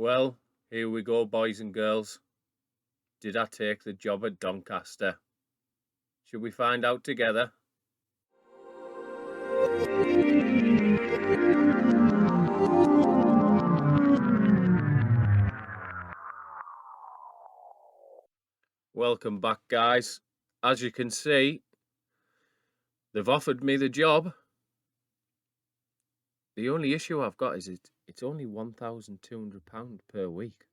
Well, here we go, boys and girls. Did I take the job at Doncaster? Should we find out together? Welcome back, guys. As you can see, they've offered me the job. The only issue I've got is it's only £1,200 per week.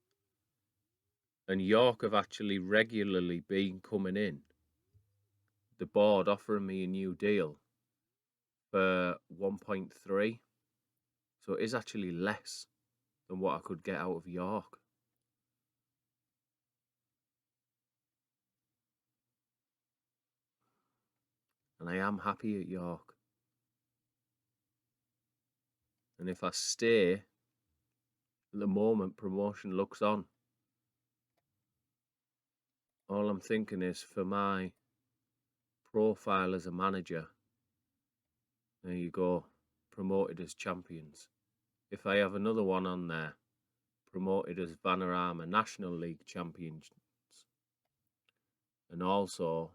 And York have actually regularly been coming in. The board offering me a new deal for 1.3. So it is actually less than what I could get out of York. And I am happy at York. And if I stay, at the moment promotion looks on. All I'm thinking is for my profile as a manager, there you go, promoted as champions. If I have another one on there, promoted as Vanarama National League champions. And also,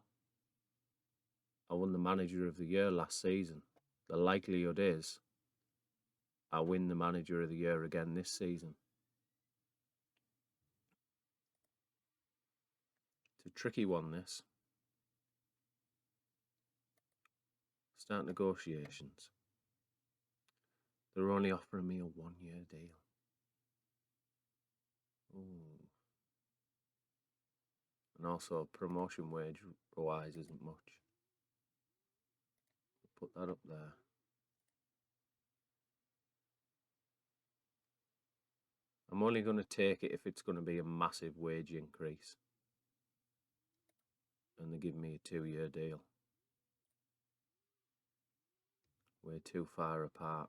I won the Manager of the Year last season. The likelihood is I win the Manager of the Year again this season. It's a tricky one, this. Start negotiations. They're only offering me a 1-year deal. Ooh. And also promotion wage wise isn't much. Put that up there. I'm only going to take it if it's going to be a massive wage increase. And they give me a 2-year deal. We're too far apart.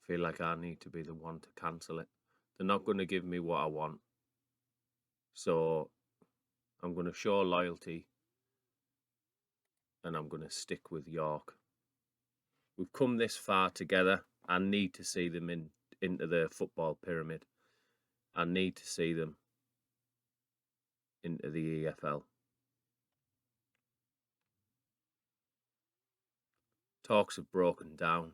Feel like I need to be the one to cancel it. They're not going to give me what I want. So I'm going to show loyalty and I'm going to stick with York. We've come this far together. I need to see them into the football pyramid. I need to see them into the EFL. Talks have broken down.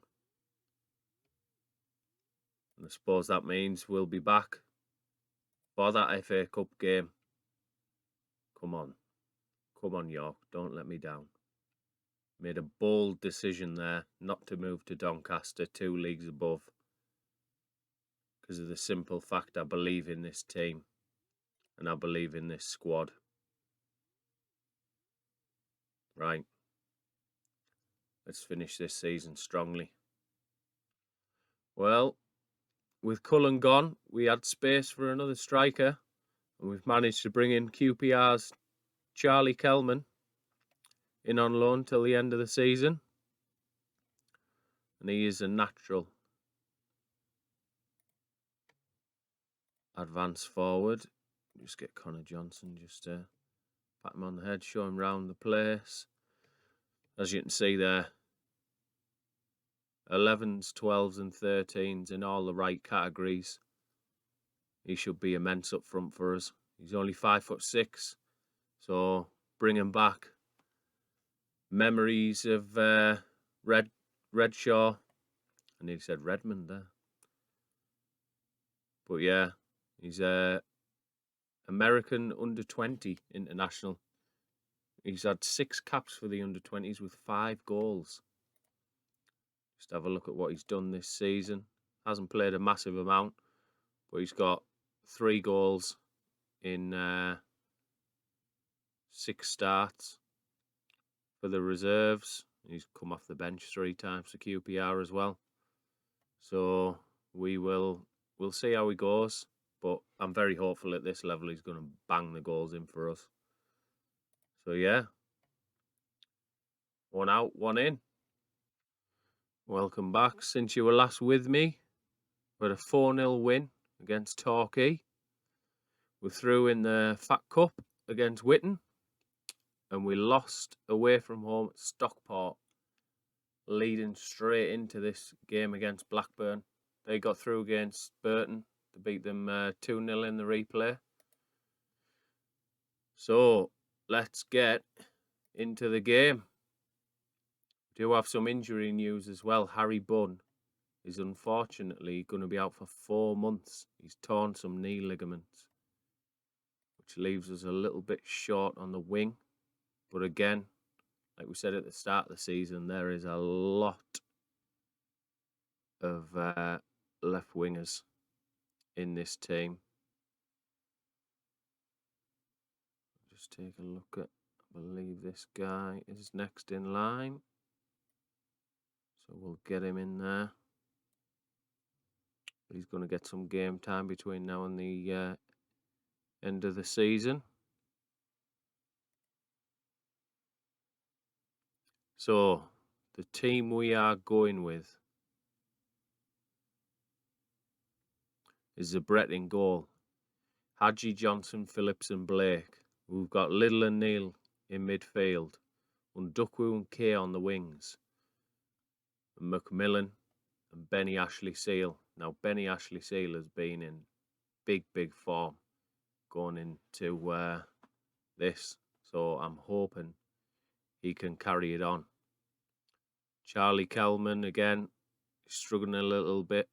And I suppose that means we'll be back for that FA Cup game. Come on. Come on, York. Don't let me down. Made a bold decision there not to move to Doncaster 2 leagues above. Because of the simple fact I believe in this team. And I believe in this squad. Right. Let's finish this season strongly. Well, with Cullen gone, we had space for another striker. And we've managed to bring in QPR's Charlie Kelman in on loan till the end of the season. And he is a natural advance forward. Just get Connor Johnson just to pat him on the head, show him round the place. As you can see there, 11s, 12s and 13s in all the right categories. He should be immense up front for us. He's only 5'6", so bring him back. Memories of Redshaw. I nearly said Redmond there. But yeah, he's American under-20 international. He's had 6 caps for the under-20s with 5 goals. Just have a look at what he's done this season. Hasn't played a massive amount, but he's got 3 goals in 6 starts for the reserves. He's come off the bench 3 times for QPR as well. So we'll see how he goes. But I'm very hopeful at this level he's going to bang the goals in for us. So yeah, 1 out, 1 in. Welcome back. Since you were last with me, we had a 4-0 win against Torquay. We're through in the FAT Cup against Witton. And we lost away from home at Stockport leading straight into this game against Blackburn. They got through against Burton to beat them 2-0 in the replay. So let's get into the game. We do have some injury news as well. Harry Bunn is unfortunately going to be out for 4 months. He's torn some knee ligaments, which leaves us a little bit short on the wing. But again, like we said at the start of the season, there is a lot of left wingers in this team. Just take a look at, I believe this guy is next in line. So we'll get him in there. He's going to get some game time between now and the end of the season. So the team we are going with is the Brett in goal. Hadji, Johnson, Phillips and Blake. We've got Little and Neil in midfield. Undukwu and Kay on the wings. And Macmillan and Benny Ashley Seal. Now, Benny Ashley Seal has been in big form going into this. So I'm hoping he can carry it on. Charlie Kelman, again, struggling a little bit.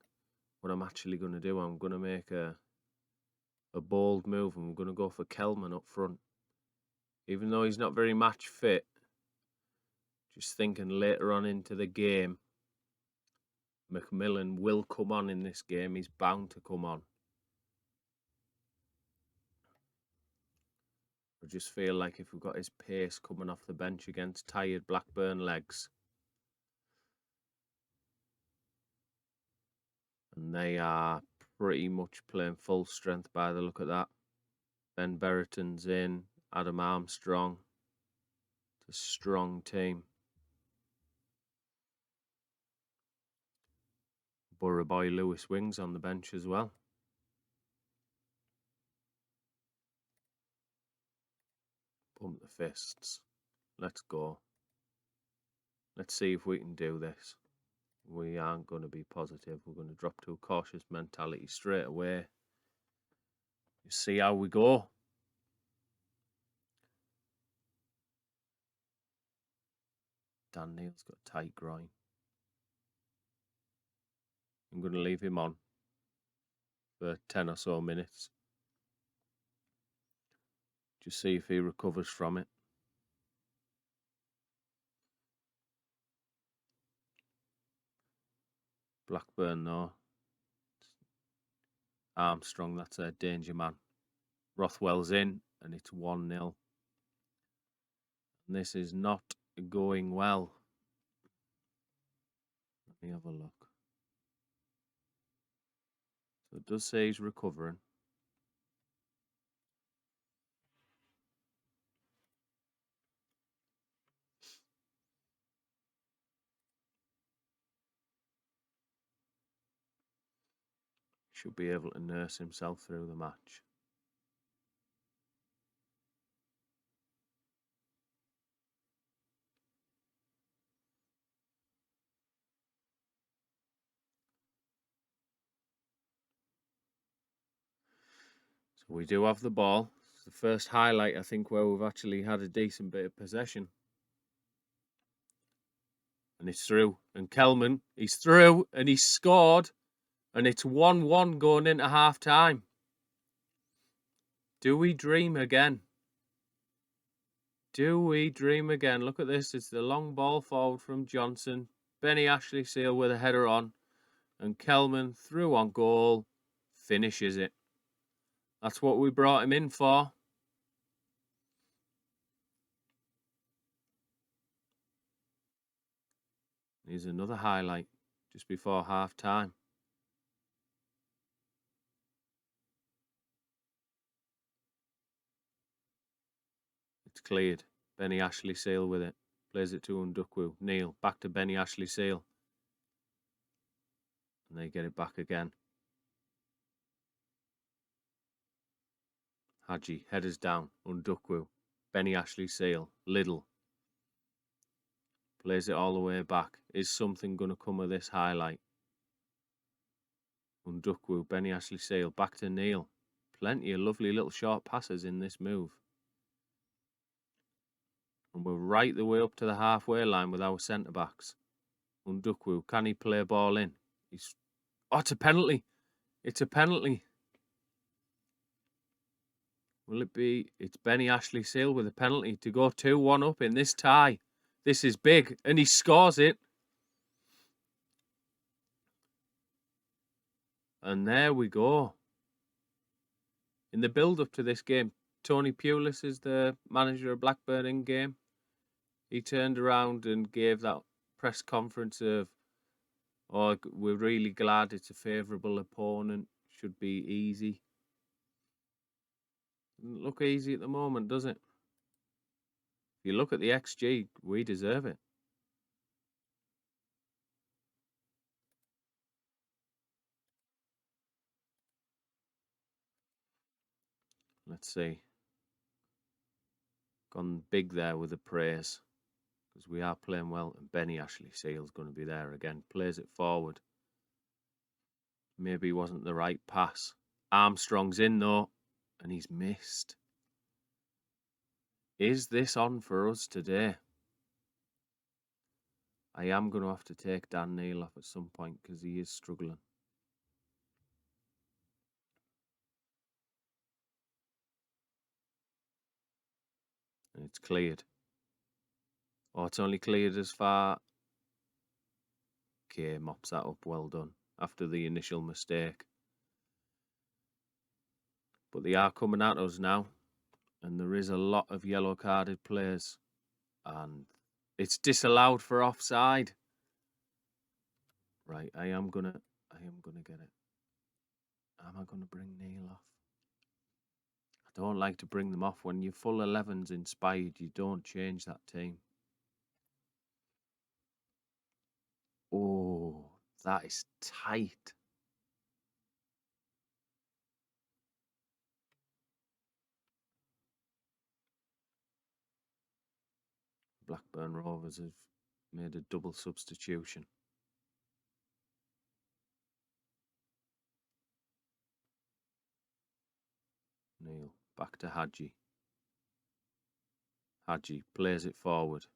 What I'm actually going to do, I'm going to make a bold move and I'm going to go for Kelman up front. Even though he's not very match fit, just thinking later on into the game, Macmillan will come on in this game. He's bound to come on. I just feel like if we've got his pace coming off the bench against tired Blackburn legs, and they are pretty much playing full strength by the look of that. Ben Berreton's in, Adam Armstrong. It's a strong team. Borough boy Lewis Wings on the bench as well. Pump the fists. Let's go. Let's see if we can do this. We aren't going to be positive. We're going to drop to a cautious mentality straight away. You see how we go. Dan Neal's got a tight groin. I'm going to leave him on for 10 or so minutes. Just see if he recovers from it. Blackburn, though. Armstrong, that's a danger man. Rothwell's in, and it's 1-0. And this is not going well. Let me have a look. So it does say he's recovering. Should be able to nurse himself through the match. So we do have the ball. It's the first highlight, I think, where we've actually had a decent bit of possession. And it's through. And Kelman, he's through and he's scored. And it's 1-1 going into half time. Do we dream again? Do we dream again? Look at this. It's the long ball forward from Johnson. Benny Ashley Seal with a header on. And Kelman through on goal. Finishes it. That's what we brought him in for. Here's another highlight just before half time. It's cleared. Benny Ashley Seal with it. Plays it to Undukwu. Neil back to Benny Ashley Seal. And they get it back again. Hadji, headers down. Undukwu. Benny Ashley Seal. Liddle. Plays it all the way back. Is something going to come of this highlight? Undukwu, Benny Ashley Sale, back to Neil. Plenty of lovely little short passes in this move. And we're right the way up to the halfway line with our centre-backs. Undukwu, can he play ball in? Oh, it's a penalty. It's a penalty. Will it be? It's Benny Ashley Sale with a penalty to go 2-1 up in this tie. This is big. And he scores it. And there we go. In the build-up to this game, Tony Pulis is the manager of Blackburn in game. He turned around and gave that press conference of, oh, we're really glad it's a favourable opponent. Should be easy. Doesn't look easy at the moment, does it? If you look at the XG, we deserve it. Let's see. Gone big there with the praise. Because we are playing well. And Benny Ashley Seale's going to be there again. Plays it forward. Maybe wasn't the right pass. Armstrong's in though. And he's missed. Is this on for us today? I am going to have to take Dan Neil off at some point because he is struggling. And it's cleared. Oh, it's only cleared as far. Okay, mops that up. Well done. After the initial mistake. But they are coming at us now. And there is a lot of yellow-carded players. And it's disallowed for offside. Right, I am gonna get it. Am I gonna bring Neil off? I don't like to bring them off. When your full 11's inspired, you don't change that team. Oh, that is tight. Blackburn Rovers have made a double substitution. Neil, back to Hadji. Hadji plays it forward.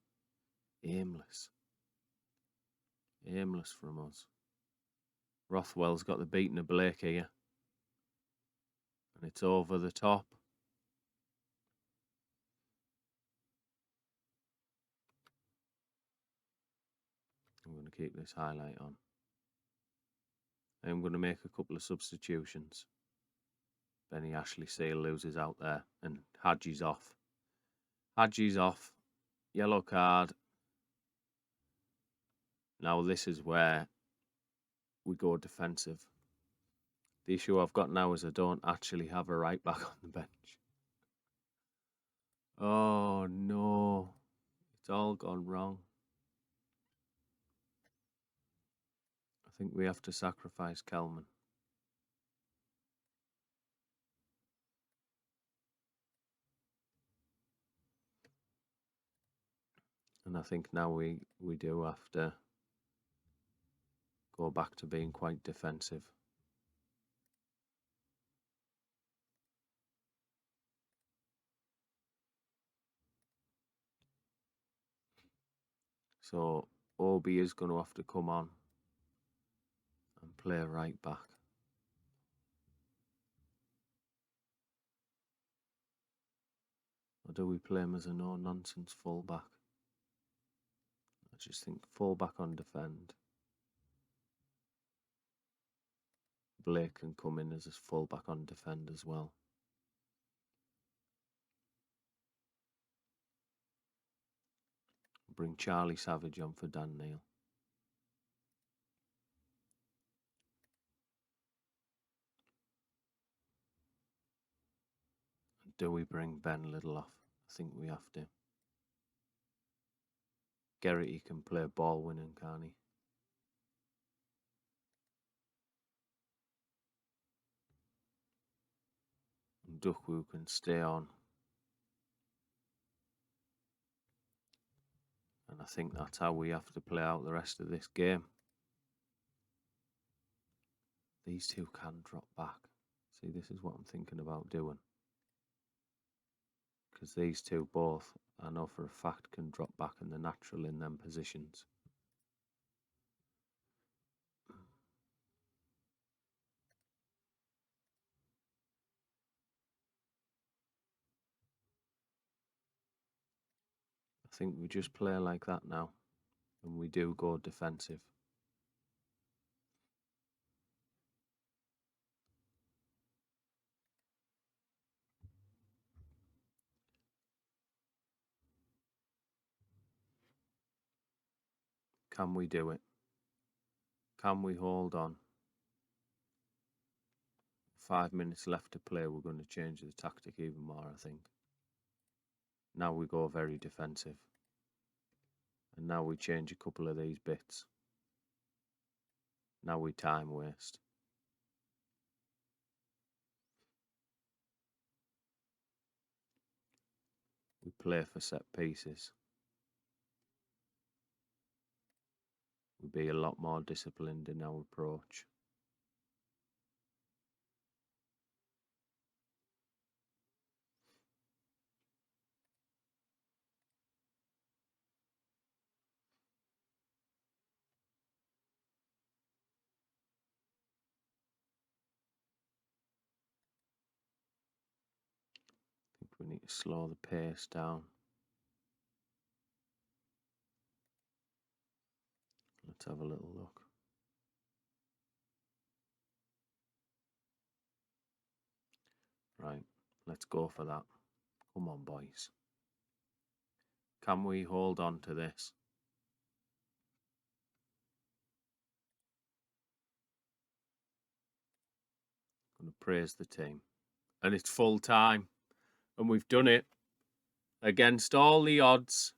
Aimless. Aimless from us. Rothwell's got the beating of Blake here. And it's over the top. I'm going to keep this highlight on. I'm going to make a couple of substitutions. Benny Ashley Sale loses out there. And Hadji's off. Hadji's off. Yellow card. Now this is where we go defensive. The issue I've got now is I don't actually have a right back on the bench. Oh no. It's all gone wrong. I think we have to sacrifice Kelman. And I think now we do have to go back to being quite defensive. So Obi is going to have to come on and play right back. Or do we play him as a no-nonsense full-back? I just think full-back on defend. Blake can come in as a full-back on defend as well. Bring Charlie Savage on for Dan Neil. Do we bring Ben Little off? I think we have to. Gerrity can play ball winning, can't he? And Duckwu can stay on. And I think that's how we have to play out the rest of this game. These two can drop back. See, this is what I'm thinking about doing. Because these two both, I know for a fact, can drop back and they're natural in them positions. I think we just play like that now. And we do go defensive. Can we do it? Can we hold on? 5 minutes left to play. We're going to change the tactic even more, I think. Now we go very defensive. And now we change a couple of these bits. Now we time waste. We play for set pieces. We be a lot more disciplined in our approach. I think we need to slow the pace down. Let's have a little look. Right, let's go for that. Come on, boys. Can we hold on to this? I'm going to praise the team. And it's full time. And we've done it. Against all the odds,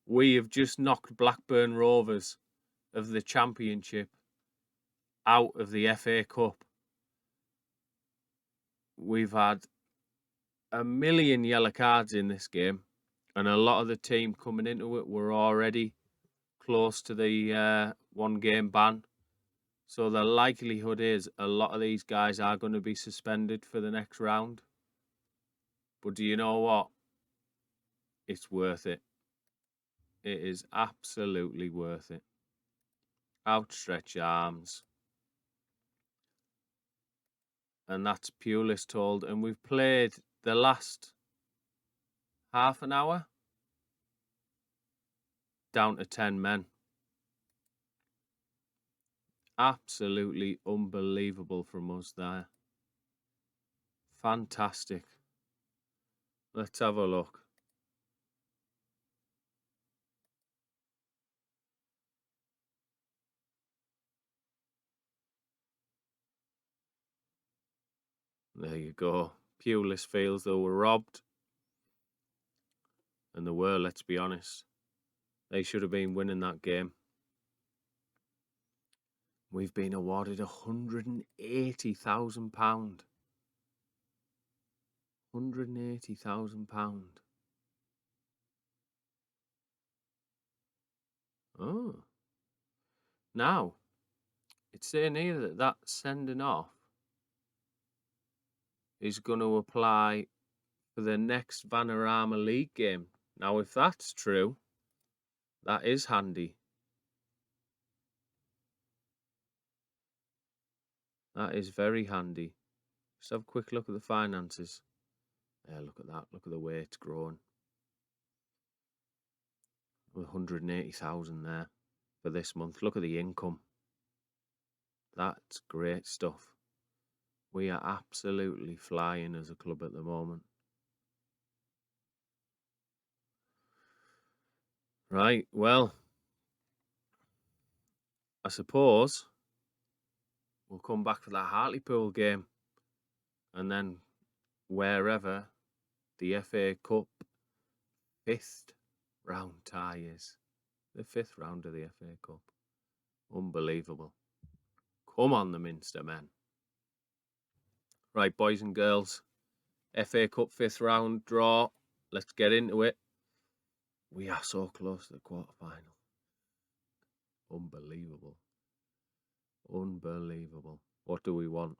we have just knocked Blackburn Rovers of the Championship out of the FA Cup. We've had a million yellow cards in this game, and a lot of the team coming into it were already close to the 1 game ban. So the likelihood is a lot of these guys are going to be suspended for the next round. But do you know what? It's worth it. It is absolutely worth it. Outstretch arms. And that's Pulis told. And we've played the last half an hour down to 10 men. Absolutely unbelievable from us there. Fantastic. Let's have a look. There you go. Pulis feels they were robbed. And they were, let's be honest. They should have been winning that game. We've been awarded £180,000. £180,000. Oh. Now, it's saying here that that sending off is going to apply for the next Vanarama League game. Now, if that's true, that is handy. That is very handy. Just have a quick look at the finances. Yeah, look at that. Look at the way it's grown. 180,000 there for this month. Look at the income. That's great stuff. We are absolutely flying as a club at the moment. Right, well, I suppose we'll come back for that Hartlepool game and then wherever the FA Cup 5th round tie is. The 5th round of the FA Cup. Unbelievable. Come on, the Minster men. Right, boys and girls. FA Cup 5th round draw. Let's get into it. We are so close to the quarter-final. Unbelievable. Unbelievable. What do we want?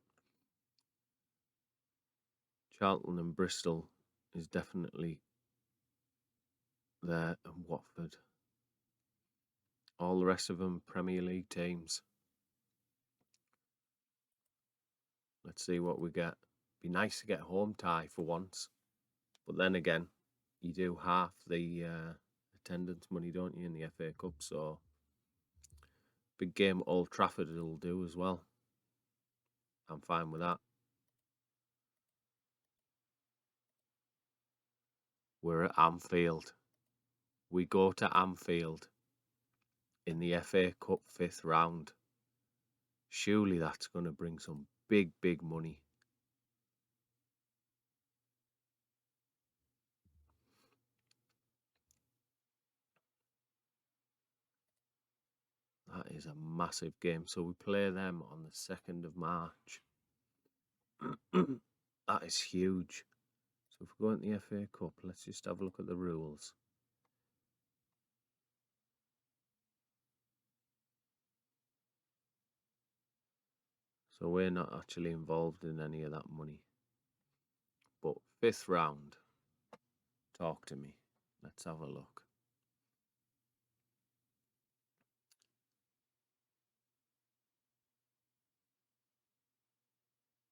Charlton and Bristol is definitely there, and Watford. All the rest of them Premier League teams. Let's see what we get. Be nice to get a home tie for once. But then again, you do half the attendance money, don't you, in the FA Cup? So big game at Old Trafford will do as well. I'm fine with that. We're at Anfield. We go to Anfield in the FA Cup 5th round. Surely that's going to bring some big, big money. That is a massive game. So we play them on the 2nd of March. That is huge. So if we go into the FA Cup, let's just have a look at the rules. So we're not actually involved in any of that money. But 5th round, talk to me. Let's have a look.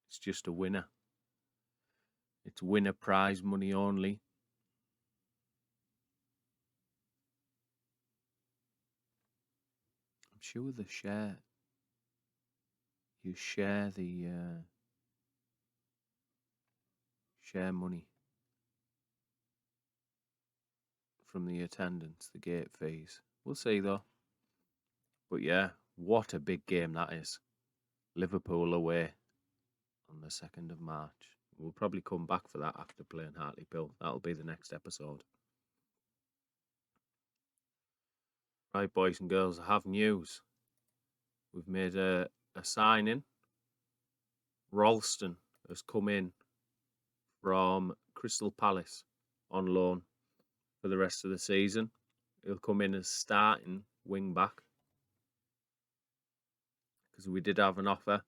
It's just a winner. It's winner prize money only. I'm sure the share. You share the share money from the attendance, the gate fees. We'll see though. But yeah, what a big game that is. Liverpool away on the 2nd of March. We'll probably come back for that after playing Hartlepool. That'll be the next episode. Right, boys and girls, I have news. We've made a signing. Ralston has come in from Crystal Palace on loan for the rest of the season. He'll come in as starting wing back because we did have an offer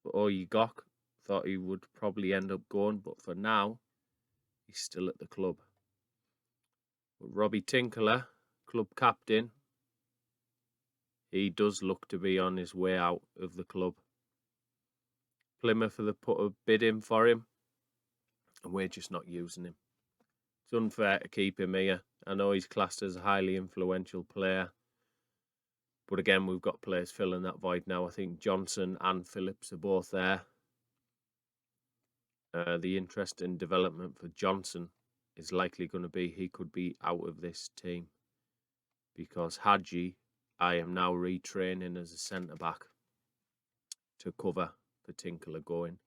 for Oyegok. Thought he would probably end up going, but for now, he's still at the club. But Robbie Tinkler, club captain, he does look to be on his way out of the club. Plymouth have put a bid in for him, and we're just not using him. It's unfair to keep him here. I know he's classed as a highly influential player, but again, we've got players filling that void now. I think Johnson and Phillips are both there. The interest in development for Johnson is likely going to be he could be out of this team because Hadji, I am now retraining as a centre-back to cover for Tinkler going.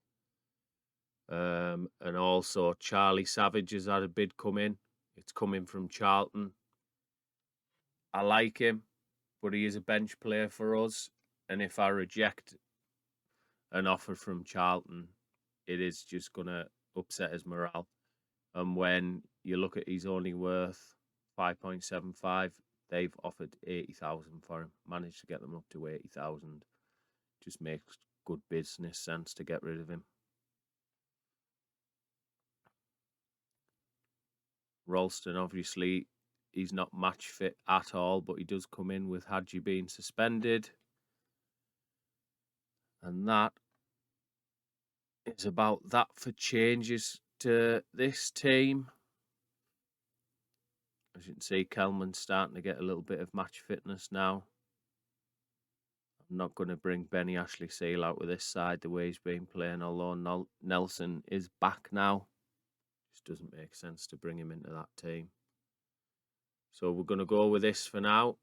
And also Charlie Savage has had a bid come in. It's coming from Charlton. I like him, but he is a bench player for us. And if I reject an offer from Charlton, it is just going to upset his morale. And when you look at he's only worth 5.75, they've offered 80,000 for him. Managed to get them up to 80,000. Just makes good business sense to get rid of him. Ralston, obviously, he's not match fit at all, but he does come in with Hadji being suspended. And that is about that for changes to this team. As you can see, Kelman's starting to get a little bit of match fitness now. I'm not going to bring Benny Ashley Seal out with this side the way he's been playing, although Nelson is back now. Just doesn't make sense to bring him into that team. So we're going to go with this for now.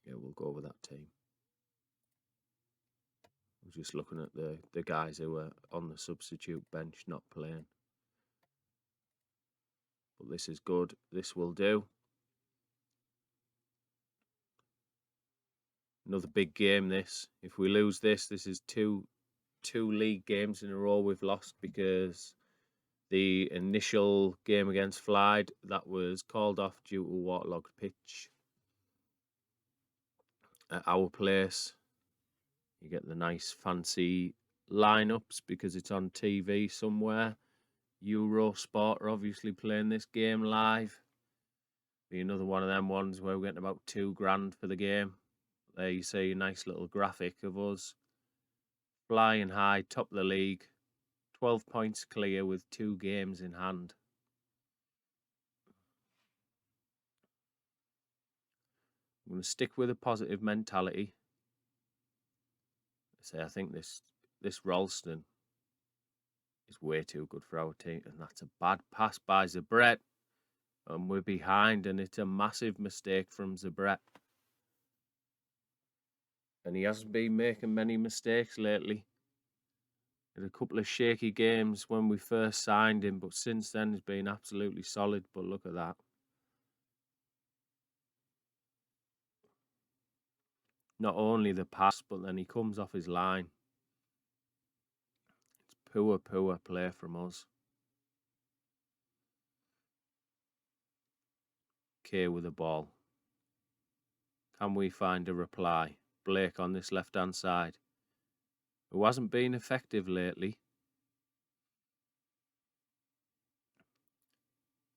Yeah, we'll go with that team. We're just looking at the guys who are on the substitute bench not playing. But this is good. This will do. Another big game, this. If we lose this, this is two 2 league games in a row we've lost because the initial game against Flyde, that was called off due to a waterlogged pitch at our place. You get the nice fancy lineups because it's on TV somewhere. Eurosport are obviously playing this game live. Be another one of them ones where we're getting about $2,000 for the game. There you see a nice little graphic of us flying high, top of the league, 12 points clear with 2 games in hand. I'm going to stick with a positive mentality. I think this Ralston is way too good for our team, and that's a bad pass by Zabret, and we're behind, and it's a massive mistake from Zabret. And he hasn't been making many mistakes lately. Had a couple of shaky games when we first signed him, but since then he's been absolutely solid. But look at that. Not only the pass, but then he comes off his line. It's poor play from us. Kay with the ball. Can we find a reply? Blake on this left-hand side, who hasn't been effective lately.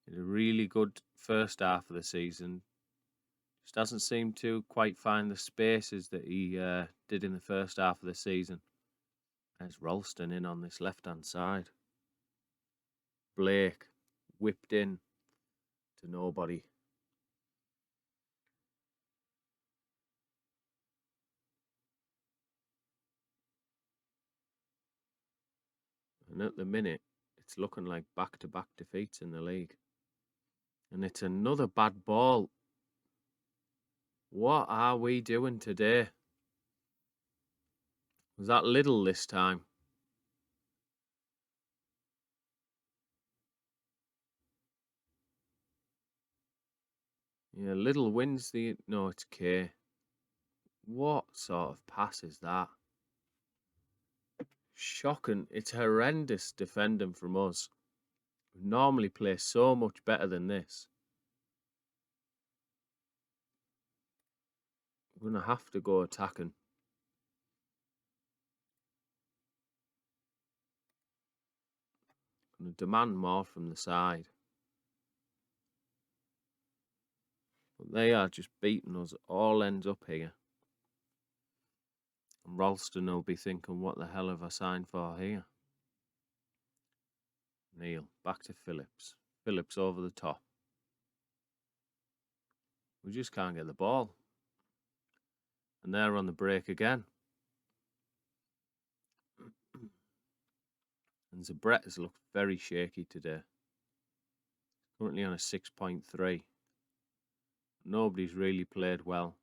Had a really good first half of the season. Just doesn't seem to quite find the spaces that he did in the first half of the season. There's Ralston in on this left-hand side. Blake whipped in to nobody. And at the minute, it's looking like back-to-back defeats in the league. And it's another bad ball. What are we doing today? Was that Little this time? Yeah, Little wins the... No, it's Kay. What sort of pass is that? Shocking. It's horrendous defending from us. We normally play so much better than this. We're going to have to go attacking. Going to demand more from the side. But they are just beating us all ends up here. And Ralston will be thinking, what the hell have I signed for here? Neil, back to Phillips. Phillips over the top. We just can't get the ball. And they're on the break again. And Zabret has looked very shaky today. Currently on a 6.3. Nobody's really played well.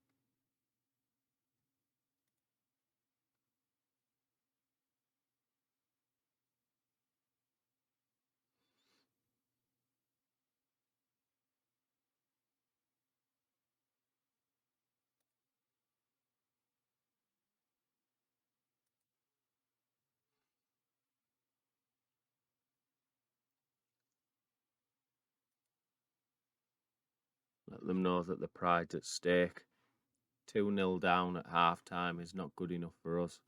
Let them know that the pride's at stake. 2-0 down at half-time is not good enough for us.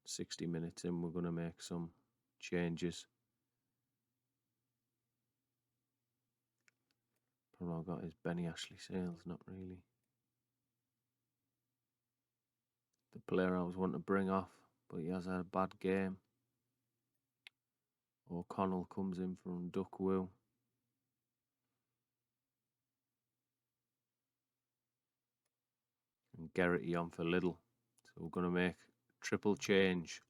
"60 minutes in, we're going to make some changes." All I've got is Benny Ashley Sales, not really the player I was wanting to bring off, but he has had a bad game. O'Connell comes in from Duckwoo. And Gerrity on for Little. So we're going to make triple change.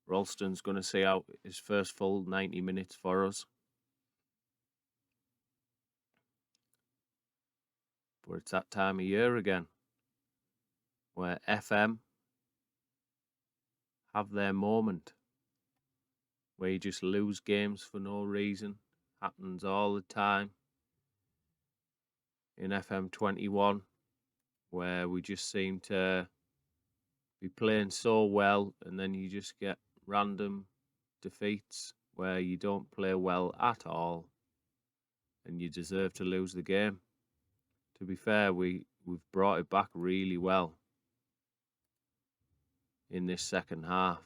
Ralston's going to see out his first full 90 minutes for us. But it's that time of year again where FM have their moment, where you just lose games for no reason. Happens all the time. in FM21, where we just seem to be playing so well, and then you just get random defeats where you don't play well at all, and you deserve to lose the game. To be fair, we've brought it back really well in this second half.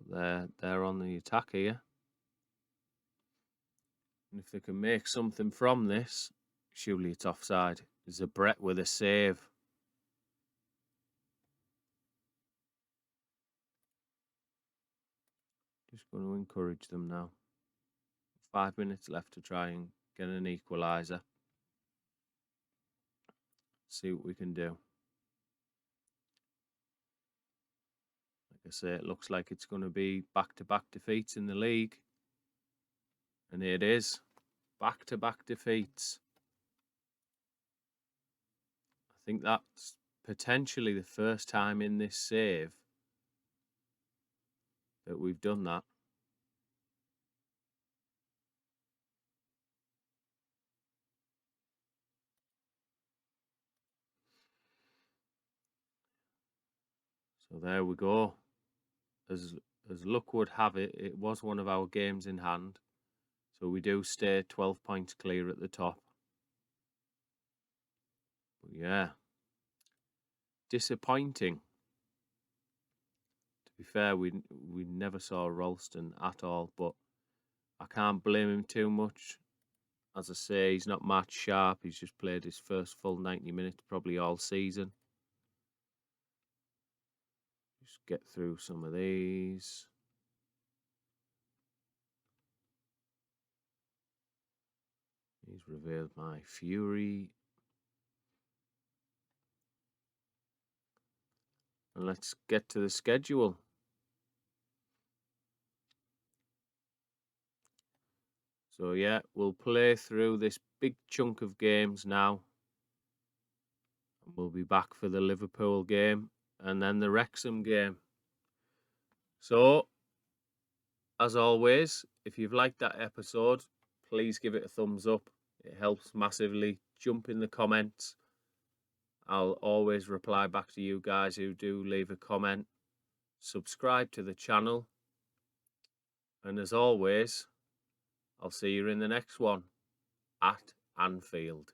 But they're on the attack here. And if they can make something from this, surely it's offside. Zabret with a save. Just going to encourage them now. 5 minutes left to try and get an equaliser. See what we can do. Like I say, it looks like it's going to be back-to-back defeats in the league. And it is. Back-to-back defeats. I think that's potentially the first time in this save that we've done that. So there we go. As luck would have it, it was one of our games in hand. So we do stay 12 points clear at the top. But yeah, disappointing. To be fair, we never saw Ralston at all, but I can't blame him too much. As I say, he's not match sharp. He's just played his first full 90 minutes, probably all season. Just get through some of these. He's revealed my fury. And let's get to the schedule. So yeah, we'll play through this big chunk of games now. And we'll be back for the Liverpool game and then the Wrexham game. So, as always, if you've liked that episode, please give it a thumbs up. It helps massively. Jump in the comments. I'll always reply back to you guys who do leave a comment. Subscribe to the channel. And as always, I'll see you in the next one at Anfield.